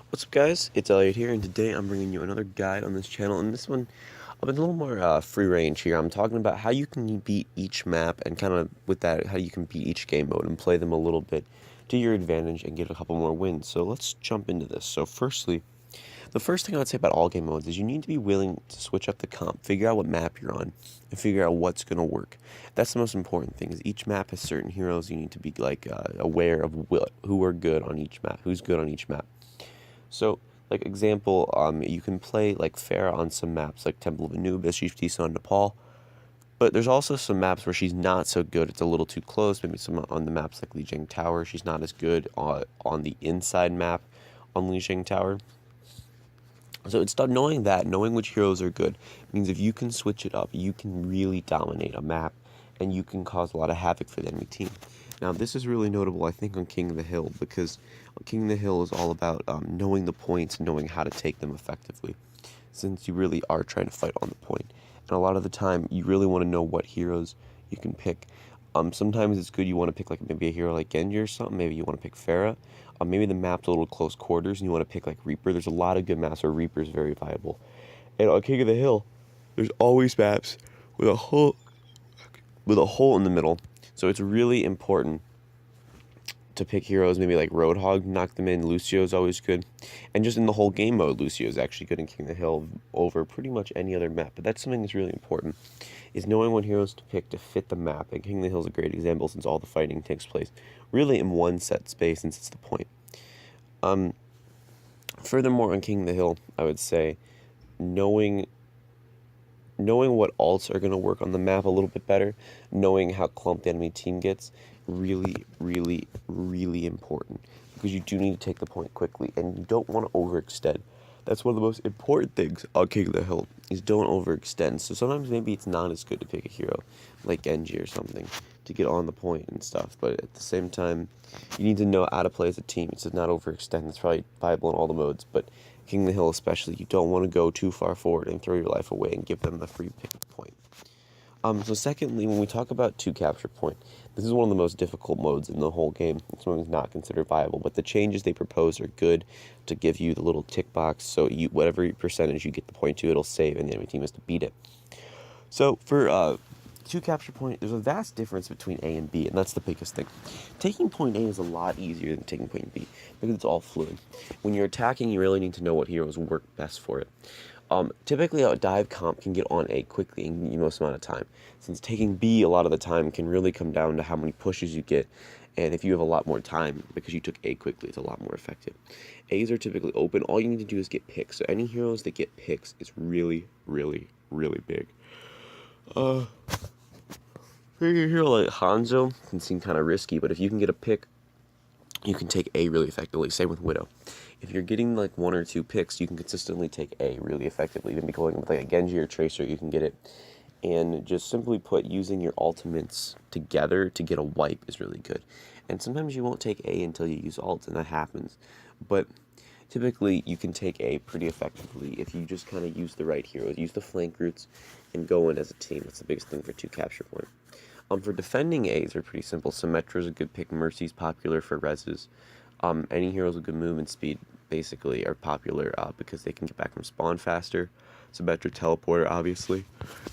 What's up, guys? It's Elliot here, and today I'm bringing you another guide on this channel. And this one, I've been a little more free range here. I'm talking about how you can beat each map, and kind of with that, how you can beat each game mode and play them a little bit to your advantage and get a couple more wins. So let's jump into this. So firstly, the first thing I would say about all game modes is you need to be willing to switch up the comp, figure out what map you're on, and figure out what's going to work. That's the most important thing. Is each map has certain heroes. You need to be aware of who are good on each map, who's good on each map. So, like example, you can play like Pharah on some maps, like Temple of Anubis. She's decent on Nepal, but there's also some maps where she's not so good. It's a little too close. Maybe some on the maps like Lijiang Tower, she's not as good on the inside map on Lijiang Tower. So it's knowing that, knowing which heroes are good, means if you can switch it up, you can really dominate a map, and you can cause a lot of havoc for the enemy team. Now, this is really notable, I think, on King of the Hill, because King of the Hill is all about knowing the points and knowing how to take them effectively, since you really are trying to fight on the point. And a lot of the time, you really want to know what heroes you can pick. Sometimes it's good you want to pick like maybe a hero like Genji or something. Maybe you want to pick Pharah. Maybe the map's a little close quarters and you want to pick like Reaper. There's a lot of good maps where Reaper is very viable. And on King of the Hill, there's always maps with a hole in the middle. So it's really important to pick heroes, maybe like Roadhog, knock them in. Lucio's always good. And just in the whole game mode, Lucio's actually good in King of the Hill over pretty much any other map. But that's something that's really important, is knowing what heroes to pick to fit the map. And King of the Hill is a great example since all the fighting takes place really in one set space, since it's the point. Furthermore, on King of the Hill, I would say knowing what alts are going to work on the map a little bit better, knowing how clumped the enemy team gets, really, really, really important, because you do need to take the point quickly, and you don't want to overextend. That's one of the most important things on King of the Hill, is don't overextend. So sometimes maybe it's not as good to pick a hero like Genji or something to get on the point and stuff, but at the same time, you need to know how to play as a team, so not overextend. It's probably viable in all the modes, but King of the Hill especially, you don't want to go too far forward and throw your life away and give them the free pick point. So secondly, when we talk about 2 capture point, this is one of the most difficult modes in the whole game. It's one that's not considered viable, but the changes they propose are good to give you the little tick box, so whatever percentage you get the point to, it'll save, and the enemy team has to beat it. So for 2 capture point, there's a vast difference between A and B, and that's the biggest thing. Taking point A is a lot easier than taking point B, because it's all fluid. When you're attacking, you really need to know what heroes work best for it. Typically, a dive comp can get on A quickly in the most amount of time, since taking B a lot of the time can really come down to how many pushes you get, and if you have a lot more time because you took A quickly, it's a lot more effective. A's are typically open. All you need to do is get picks, so any heroes that get picks is really, really, really big. Picking a hero like Hanzo can seem kind of risky, but if you can get a pick, you can take A really effectively. Same with Widow. If you're getting like 1 or 2 picks, you can consistently take A really effectively. Even going with like a Genji or Tracer, you can get it. And just simply put, using your ultimates together to get a wipe is really good. And sometimes you won't take A until you use ults, and that happens. But typically, you can take A pretty effectively if you just kind of use the right heroes, use the flank routes, and go in as a team. That's the biggest thing for 2 capture point. For defending A's are pretty simple. Symmetra's a good pick. Mercy's popular for reses. Any heroes with good movement speed basically are popular because they can get back from spawn faster. Symmetra teleporter, obviously.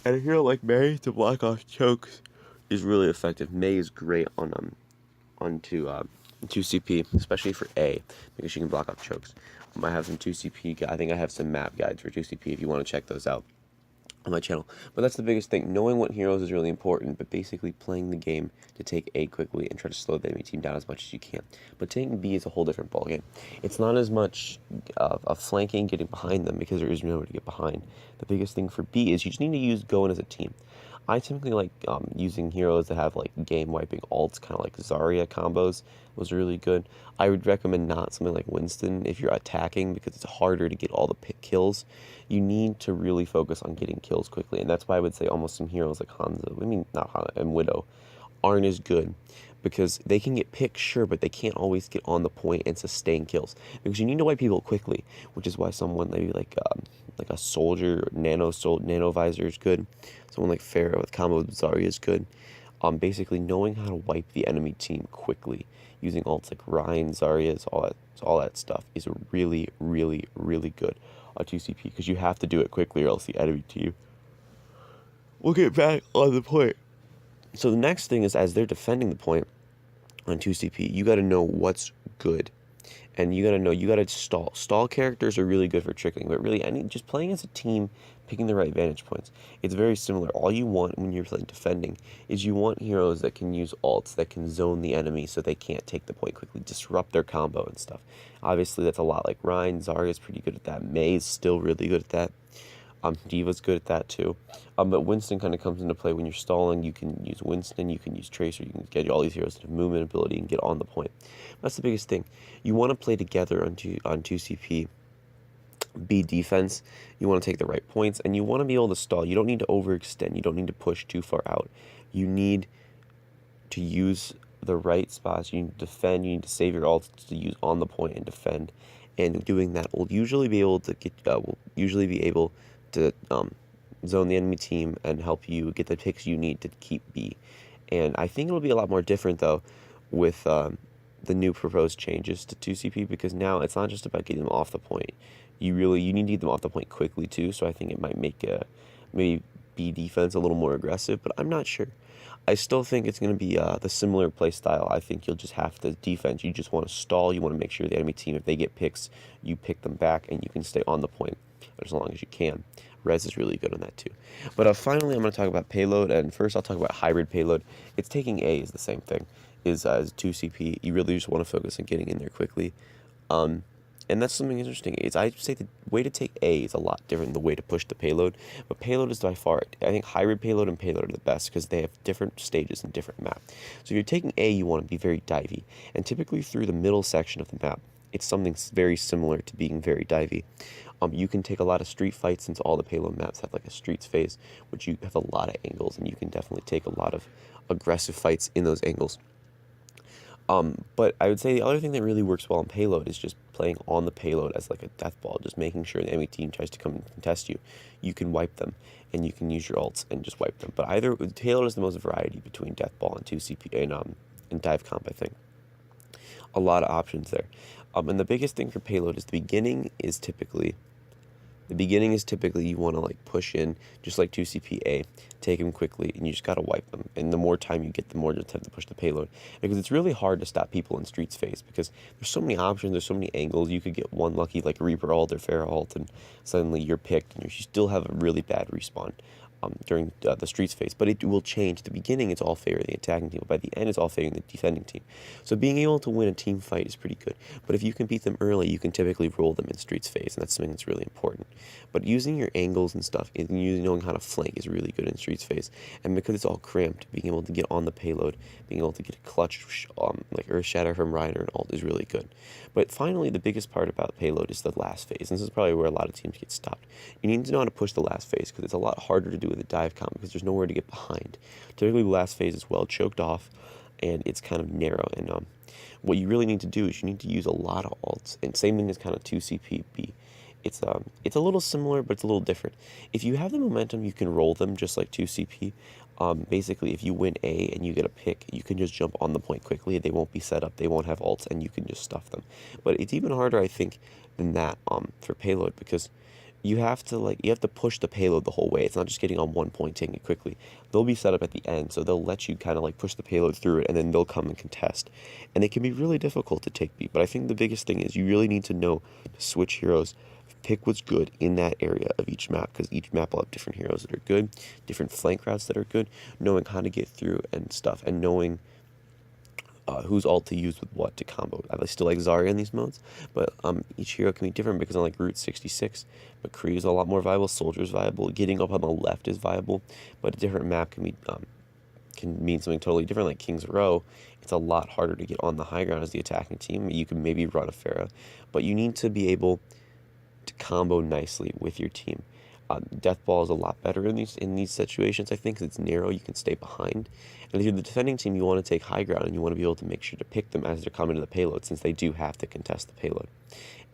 And a hero like Mei to block off chokes is really effective. Mei is great on 2 CP, especially for A, because she can block off chokes. I have some 2 CP. I think I have some map guides for 2 CP if you want to check those out on my channel. But that's the biggest thing. Knowing what heroes is really important, but basically playing the game to take A quickly and try to slow the enemy team down as much as you can. But taking B is a whole different ballgame. It's not as much of flanking, getting behind them, because there is nowhere to get behind. The biggest thing for B is you just need to go in as a team. I typically like using heroes that have like game-wiping ults, kind of like Zarya combos. Was really good. I would recommend not something like Winston if you're attacking, because it's harder to get all the kills. You need to really focus on getting kills quickly, and that's why I would say almost some heroes like Hanzo, not Hanzo, and Widow, aren't as good, because they can get picks, sure, but they can't always get on the point and sustain kills, because you need to wipe people quickly, which is why someone maybe like a soldier, nano visor is good. Someone like Pharah with combo with Zarya is good. Basically knowing how to wipe the enemy team quickly using ults like Ryan, Zarya's, all that stuff is really, really, really good on 2CP because you have to do it quickly or else the enemy team will get back on the point. So the next thing is as they're defending the point on 2CP, you got to know what's good. And you gotta stall. Stall characters are really good for trickling, but really, just playing as a team, picking the right vantage points. It's very similar. All you want when you're playing defending is you want heroes that can use ults, that can zone the enemy so they can't take the point quickly, disrupt their combo and stuff. Obviously, that's a lot like Ryan. Zarya's pretty good at that. Mei's still really good at that. D.Va's good at that too. But Winston kind of comes into play when you're stalling. You can use Winston, you can use Tracer, you can get all these heroes that have movement ability and get on the point. That's the biggest thing. You want to play together on 2CP. Be defense. You want to take the right points, and you want to be able to stall. You don't need to overextend. You don't need to push too far out. You need to use the right spots. You need to defend. You need to save your ults to use on the point and defend. And doing that will usually be able to zone the enemy team and help you get the picks you need to keep B. And I think it'll be a lot more different though with the new proposed changes to 2CP because now it's not just about getting them off the point. You need to get them off the point quickly too. So I think it might make maybe B defense a little more aggressive, but I'm not sure. I still think it's going to be the similar play style. I think you'll just have to defense. You just want to stall. You want to make sure the enemy team, if they get picks, you pick them back and you can stay on the point as long as you can. Rez is really good on that too. But finally, I'm going to talk about payload. And first, I'll talk about hybrid payload. It's taking A is the same thing as 2CP. You really just want to focus on getting in there quickly. And that's something interesting. I'd say the way to take A is a lot different than the way to push the payload. But payload is by far, I think hybrid payload and payload are the best because they have different stages and different map. So if you're taking A, you want to be very divey. And typically through the middle section of the map, it's something very similar to being very divey. You can take a lot of street fights since all the payload maps have like a streets phase, which you have a lot of angles, and you can definitely take a lot of aggressive fights in those angles. But I would say the other thing that really works well on payload is just playing on the payload as like a death ball, just making sure the enemy team tries to come and contest you. You can wipe them, and you can use your ults and just wipe them. But payload is the most variety between death ball and 2CP and dive comp, I think. A lot of options there. And the biggest thing for payload is the beginning is typically you want to like push in just like 2CPA, take them quickly, and you just got to wipe them. And the more time you get, the more you tend to push the payload. Because it's really hard to stop people in streets phase because there's so many options, there's so many angles. You could get one lucky like Reaper ult or Pharah ult and suddenly you're picked and you still have a really bad respawn during the streets phase. But it will change. At the beginning, it's all favoring the attacking team. But by the end, it's all favoring the defending team. So being able to win a team fight is pretty good. But if you can beat them early, you can typically roll them in streets phase, and that's something that's really important. But using your angles and stuff, and knowing how to flank is really good in streets phase. And because it's all cramped, being able to get on the payload, being able to get a clutch like Earth Shatter from Ryan or an ult is really good. But finally, the biggest part about payload is the last phase. And this is probably where a lot of teams get stopped. You need to know how to push the last phase because it's a lot harder to do with a dive comp because there's nowhere to get behind. Typically, the last phase is well choked off, and it's kind of narrow. And what you really need to do is you need to use a lot of ults. And same thing as kind of 2CPB. It's a little similar, but it's a little different. If you have the momentum, you can roll them just like 2CP. Basically, if you win A and you get a pick, you can just jump on the point quickly. They won't be set up. They won't have ults, and you can just stuff them. But it's even harder, I think, than that for payload because you have to push the payload the whole way. It's not just getting on one point, taking it quickly. They'll be set up at the end, so they'll let you kind of like push the payload through it, and then they'll come and contest. And it can be really difficult to take B. But I think the biggest thing is you really need to know to switch heroes. Pick what's good in that area of each map because each map will have different heroes that are good, different flank routes that are good, knowing how to get through and stuff, and knowing whose ult to use with what to combo. I still like Zarya in these modes, but each hero can be different because I like Route 66, but Kree is a lot more viable, Soldier is viable, getting up on the left is viable, but a different map can mean something totally different, like King's Row. It's a lot harder to get on the high ground as the attacking team. You can maybe run a Pharah, but you need to be able to combo nicely with your team. Death Ball is a lot better in these situations, I think, 'cause it's narrow, you can stay behind. And if you're the defending team, you want to take high ground, and you want to be able to make sure to pick them as they're coming to the payload, since they do have to contest the payload.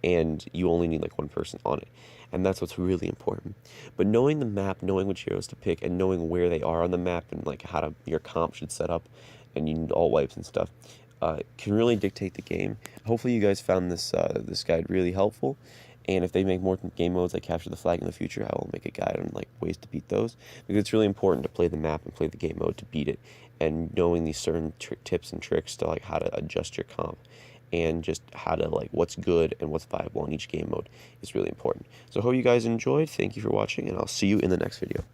and you only need like one person on it. And that's what's really important. But knowing the map, knowing which heroes to pick, and knowing where they are on the map, and like how to your comp should set up, and you need all wipes and stuff, can really dictate the game. Hopefully, you guys found this guide really helpful. And if they make more game modes like Capture the Flag in the future, I will make a guide on like ways to beat those, because it's really important to play the map and play the game mode to beat it, and knowing these certain tips and tricks to like how to adjust your comp, and just how to like what's good and what's viable in each game mode is really important. So I hope you guys enjoyed. Thank you for watching, and I'll see you in the next video.